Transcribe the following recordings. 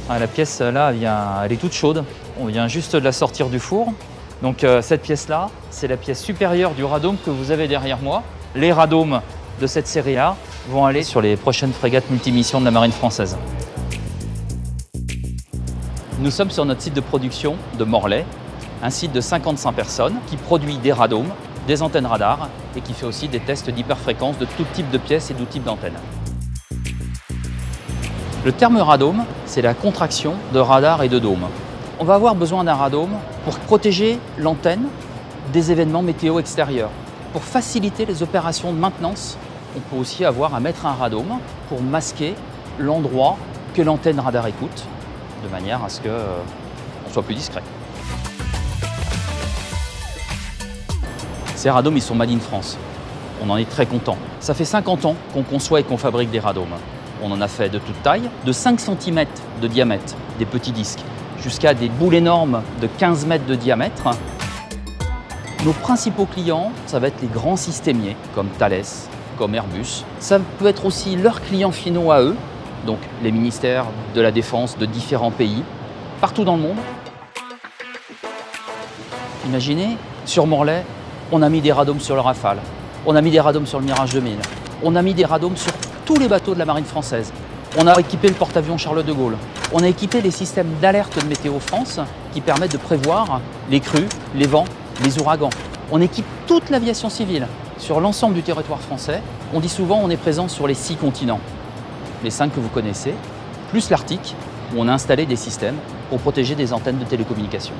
Ah, la pièce là, elle est toute chaude. On vient juste de la sortir du four. Donc cette pièce-là, c'est la pièce supérieure du radome que vous avez derrière moi. Les radomes de cette série A vont aller sur les prochaines frégates multimissions de la marine française. Nous sommes sur notre site de production de Morlaix, un site de 55 personnes qui produit des radomes, des antennes radar et qui fait aussi des tests d'hyperfréquence de tout type de pièces et tout type d'antennes. Le terme radome, c'est la contraction de radar et de dôme. On va avoir besoin d'un radome pour protéger l'antenne des événements météo extérieurs. Pour faciliter les opérations de maintenance, on peut aussi avoir à mettre un radome pour masquer l'endroit que l'antenne radar écoute, de manière à ce qu'on soit plus discret. Ces radomes, ils sont made in France. On en est très content. Ça fait 50 ans qu'on conçoit et qu'on fabrique des radomes. On en a fait de toute taille, de 5 cm de diamètre, des petits disques, jusqu'à des boules énormes de 15 mètres de diamètre. Nos principaux clients, ça va être les grands systémiers, comme Thales, comme Airbus. Ça peut être aussi leurs clients finaux à eux, donc les ministères de la Défense de différents pays, partout dans le monde. Imaginez, sur Morlaix, on a mis des radomes sur le Rafale, on a mis des radomes sur le Mirage 2000, on a mis des radomes sur tous les bateaux de la marine française. On a équipé le porte-avions Charles de Gaulle. On a équipé les systèmes d'alerte de Météo France qui permettent de prévoir les crues, les vents, les ouragans. On équipe toute l'aviation civile sur l'ensemble du territoire français. On dit souvent on est présent sur les 6 continents. Les 5 que vous connaissez, plus l'Arctique, où on a installé des systèmes pour protéger des antennes de télécommunications.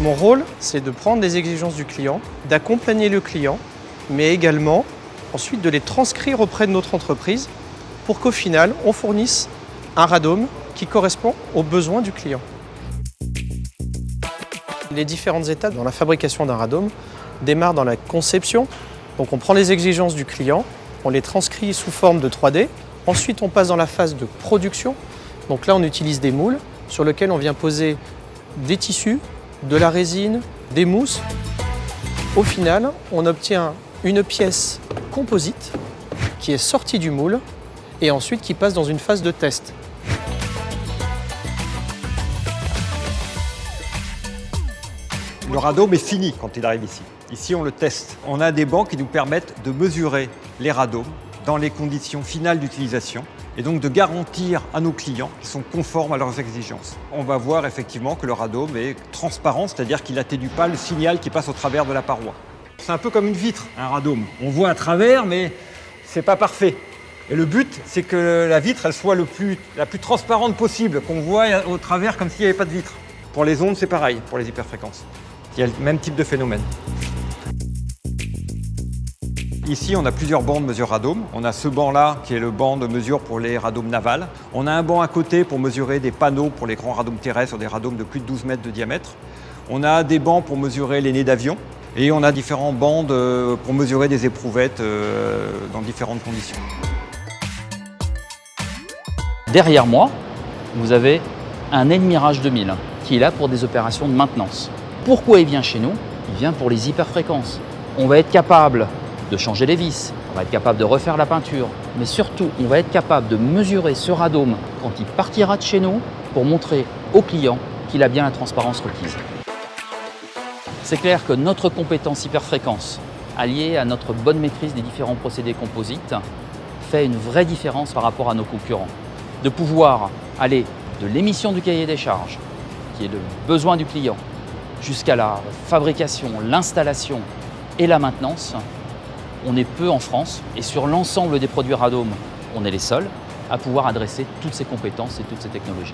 Mon rôle, c'est de prendre les exigences du client, d'accompagner le client, mais également ensuite de les transcrire auprès de notre entreprise pour qu'au final, on fournisse un radome qui correspond aux besoins du client. Les différentes étapes dans la fabrication d'un radome démarrent dans la conception. Donc on prend les exigences du client, on les transcrit sous forme de 3D. Ensuite, on passe dans la phase de production. Donc là, on utilise des moules sur lesquels on vient poser des tissus, de la résine, des mousses. Au final, on obtient une pièce composite qui est sortie du moule et ensuite qui passe dans une phase de test. Le radome est fini quand il arrive ici. Ici, on le teste. On a des bancs qui nous permettent de mesurer les radomes dans les conditions finales d'utilisation et donc de garantir à nos clients qu'ils sont conformes à leurs exigences. On va voir effectivement que le radome est transparent, c'est-à-dire qu'il n'atténue pas le signal qui passe au travers de la paroi. C'est un peu comme une vitre, un radome. On voit à travers, mais c'est pas parfait. Et le but, c'est que la vitre, elle soit la plus transparente possible, qu'on voit au travers comme s'il n'y avait pas de vitre. Pour les ondes, c'est pareil, pour les hyperfréquences. Il y a le même type de phénomène. Ici, on a plusieurs bancs de mesure radome. On a ce banc-là, qui est le banc de mesure pour les radomes navals. On a un banc à côté pour mesurer des panneaux pour les grands radomes terrestres, des radomes de plus de 12 mètres de diamètre. On a des bancs pour mesurer les nez d'avion. Et on a différents bancs pour mesurer des éprouvettes dans différentes conditions. Derrière moi, vous avez un Mirage 2000 qui est là pour des opérations de maintenance. Pourquoi il vient chez nous? Il vient pour les hyperfréquences. On va être capable de changer les vis, on va être capable de refaire la peinture, mais surtout, on va être capable de mesurer ce radome quand il partira de chez nous pour montrer au client qu'il a bien la transparence requise. C'est clair que notre compétence hyperfréquence, alliée à notre bonne maîtrise des différents procédés composites, fait une vraie différence par rapport à nos concurrents. De pouvoir aller de l'émission du cahier des charges, qui est le besoin du client, jusqu'à la fabrication, l'installation et la maintenance, on est peu en France et sur l'ensemble des produits radome, on est les seuls à pouvoir adresser toutes ces compétences et toutes ces technologies.